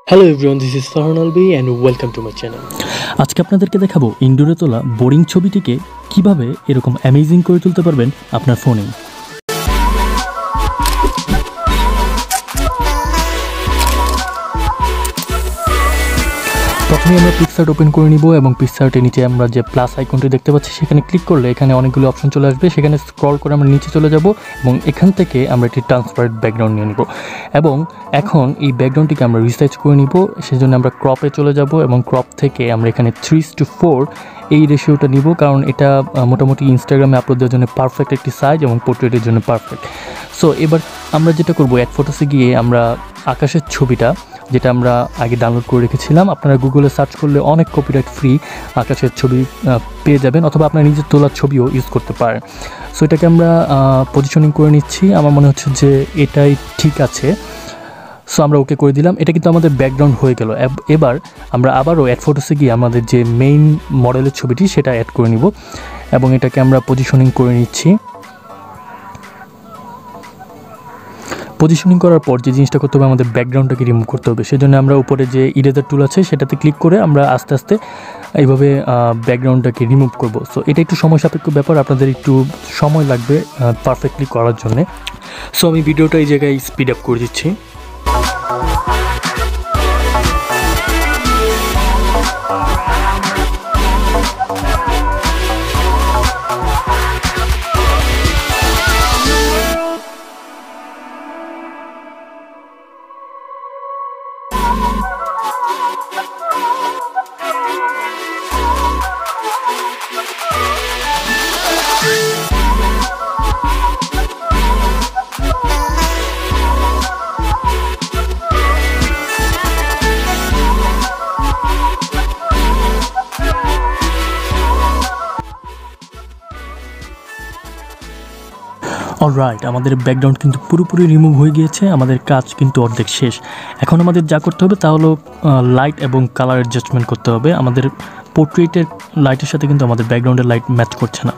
Hello everyone, this is Farhan Albi and welcome to my channel. আজকে আপনাদেরকে দেখাবো ইনডোরে তোলা বোরিং ছবিটিকে কিভাবে এরকম অ্যামেজিং করে তুলতে পারবেন আপনার ফোনে। প্রথমে আমরা পিকসার্ট ওপেন করে নিব এবং পিকসার্টের নিচে আমরা যে প্লাস আইকনটি দেখতে পাচ্ছি সেখানে ক্লিক করলে এখানে অনেকগুলো অপশন চলে আসবে। সেখানে স্ক্রল করে আমরা নিচে চলে যাব এবং এখান থেকে আমরা একটি ট্রান্সপারেন্ট ব্যাকগ্রাউন্ড নিয়ে নিব এবং এখন এই ব্যাকগ্রাউন্ডটিকে আমরা রিসাইজ করে নিব। সেজন্য আমরা ক্রপে চলে যাব এবং ক্রপ থেকে আমরা এখানে 3:4 এই রেশিওটা নিব, কারণ এটা মোটামুটি ইনস্টাগ্রামে আপলোড দেওয়ার জন্য পারফেক্ট একটি সাইজ এবং পোর্ট্রেটের জন্য পারফেক্ট। সো এবার আমরা যেটা করব, অ্যাড ফটোসে গিয়ে আমরা আকাশের ছবিটা যেটা আমরা আগে ডাউনলোড করে রেখেছিলাম, আপনারা গুগলে সার্চ করলে অনেক কপিরাইট ফ্রি আকাশের ছবি পেয়ে যাবেন, অথবা আপনার নিজের তোলার ছবিও ইউজ করতে পারেন। সো এটাকে আমরা পজিশনিং করে নিচ্ছি। আমার মনে হচ্ছে যে এটাই ঠিক আছে। সো আমরা ওকে করে দিলাম। এটা কিন্তু আমাদের ব্যাকগ্রাউন্ড হয়ে গেল। এবার আমরা আবারও অ্যাড ফটোসে গিয়ে আমাদের যে মেইন মডেলের ছবিটি সেটা অ্যাড করে নিব এবং এটাকে আমরা পজিশনিং করে নিচ্ছি। পজিশনিং করার পর যে জিনিসটা করতে হবে, আমাদের ব্যাকগ্রাউন্ডটাকে রিমুভ করতে হবে। সেজন্য আমরা উপরে যে ইরেজার টুল আছে সেটাতে ক্লিক করে আমরা আস্তে আস্তে এইভাবে ব্যাকগ্রাউন্ডটাকে রিমুভ করব। সো এটা একটু সময় সাপেক্ষ ব্যাপার, আপনাদের একটু সময় লাগবে পারফেক্টলি করার জন্যে। সো আমি ভিডিওটা এই জায়গায় স্পিড আপ করে দিচ্ছি। অলরাইট, আমাদের ব্যাকগ্রাউন্ড কিন্তু পুরোপুরি রিমুভ হয়ে গিয়েছে। আমাদের কাজ কিন্তু অর্ধেক শেষ। এখন আমাদের যা করতে হবে তা হলো লাইট এবং কালার অ্যাডজাস্টমেন্ট করতে হবে। আমাদের পোর্ট্রেটের লাইটের সাথে কিন্তু আমাদের ব্যাকগ্রাউন্ডের লাইট ম্যাচ করছে না।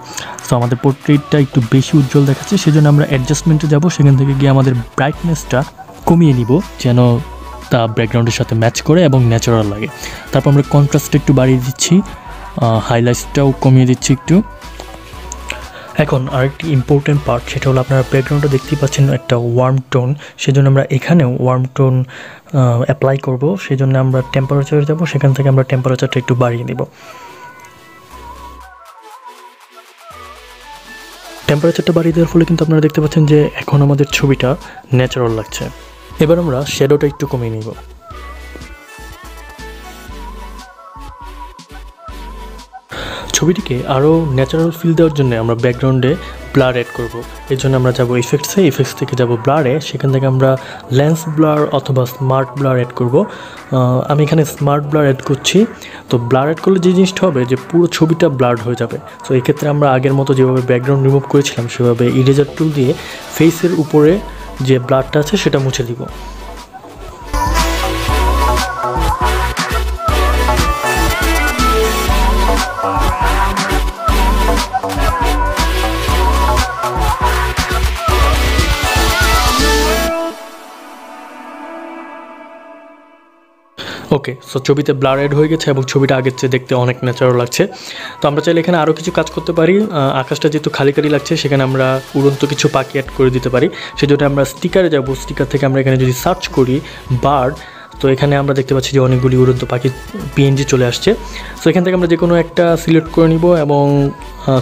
সো আমাদের পোর্ট্রেটটা একটু বেশি উজ্জ্বল দেখাচ্ছে, সেজন্য আমরা অ্যাডজাস্টমেন্টে যাব। সেখান থেকে গিয়ে আমাদের ব্রাইটনেসটা কমিয়ে নিব যেন তা ব্যাকগ্রাউন্ডের সাথে ম্যাচ করে এবং ন্যাচারাল লাগে। তারপর আমরা কন্ট্রাস্টটা একটু বাড়িয়ে দিচ্ছি, হাইলাইটসটাও কমিয়ে দিচ্ছি একটু। এখন আরেকটি ইম্পর্টেন্ট পার্ট, সেটা হলো আপনারা ব্যাকগ্রাউন্ডটা দেখতেই পাচ্ছেন একটা ওয়ার্ম টোন। সেজন্য আমরা এখানেও ওয়ার্ম টোন অ্যাপ্লাই করব। সেজন্য আমরা টেম্পারেচারে যাব, সেখান থেকে আমরা টেম্পারেচারটা একটু বাড়িয়ে দেব। টেম্পারেচারটা বাড়িয়ে দেওয়ার ফলে কিন্তু আপনারা দেখতে পাচ্ছেন যে এখন আমাদের ছবিটা ন্যাচারাল লাগছে। এবার আমরা শ্যাডোটা একটু কমিয়ে নিব। ছবিটিকে আরও ন্যাচারাল ফিল দেওয়ার জন্য আমরা ব্যাকগ্রাউন্ডে ব্লার অ্যাড করব। এর জন্য আমরা যাব ইফেক্টসে, ইফেক্টস থেকে যাব ব্লারে। সেখান থেকে আমরা লেন্স ব্লার অথবা স্মার্ট ব্লার অ্যাড করব। আমি এখানে স্মার্ট ব্লার অ্যাড করছি। তো ব্লার অ্যাড করলে যে জিনিসটা হবে যে পুরো ছবিটা ব্লার্ড হয়ে যাবে। তো এক্ষেত্রে আমরা আগের মতো যেভাবে ব্যাকগ্রাউন্ড রিমুভ করেছিলাম সেভাবে ইরেজার টুল দিয়ে ফেসের উপরে যে ব্লারটা আছে সেটা মুছে দিব। ওকে, সো ছবিতে ব্লার অ্যাড হয়ে গেছে এবং ছবিটা আগের চেয়ে দেখতে অনেক ন্যাচারাল লাগছে। তো আমরা চাইলে এখানে আরও কিছু কাজ করতে পারি। আকাশটা যেহেতু খালি খালি লাগছে, সেখানে আমরা উড়ন্ত কিছু পাখি অ্যাড করে দিতে পারি। সেজন্য আমরা স্টিকারে যাব। স্টিকার থেকে আমরা এখানে যদি সার্চ করি বার্ড, তো এখানে আমরা দেখতে পাচ্ছি যে অনেকগুলি উড়ন্ত পাখি পিএনজি চলে আসছে। সো এখান থেকে আমরা যে কোনো একটা সিলেক্ট করে নিব এবং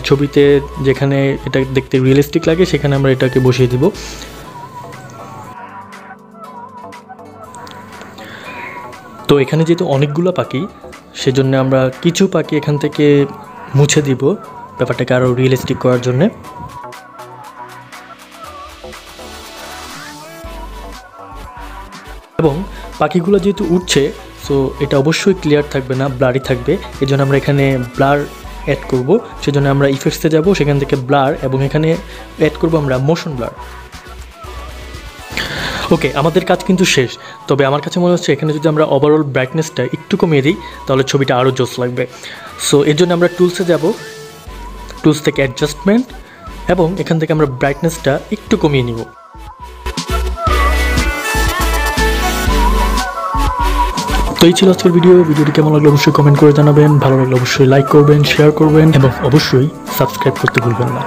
ছবিতে যেখানে এটা দেখতে রিয়েলিস্টিক লাগে সেখানে আমরা এটাকে বসিয়ে দিব। তো এখানে যেহেতু অনেকগুলো পাখি, সেজন্য আমরা কিছু পাখি এখান থেকে মুছে দিব ব্যাপারটাকে আরও রিয়েলিস্টিক করার জন্যে। এবং পাখিগুলো যেহেতু উঠছে, সো এটা অবশ্যই ক্লিয়ার থাকবে না, ব্লারই থাকবে। এই জন্য আমরা এখানে ব্লার অ্যাড করব। সেজন্য আমরা ইফেক্টসে যাব, সেখান থেকে ব্লার এবং এখানে অ্যাড করব আমরা মোশন ব্লার। ওকে, আমাদের কাজ কিন্তু শেষ। তবে আমার কাছে মনে হচ্ছে এখানে যদি আমরা ওভারঅল ব্রাইটনেসটা একটু কমিয়ে দিই তাহলে ছবিটা আরও জোস লাগবে। সো এর জন্য আমরা টুলসে যাব, টুলস থেকে অ্যাডজাস্টমেন্ট এবং এখান থেকে আমরা ব্রাইটনেসটা একটু কমিয়ে নিব। এই ছিল আজকের ভিডিওটি কেমন লাগলো অবশ্যই কমেন্ট করে জানাবেন, ভালো লাগলে অবশ্যই লাইক করবেন, শেয়ার করবেন এবং অবশ্যই সাবস্ক্রাইব করতে ভুলবেন না।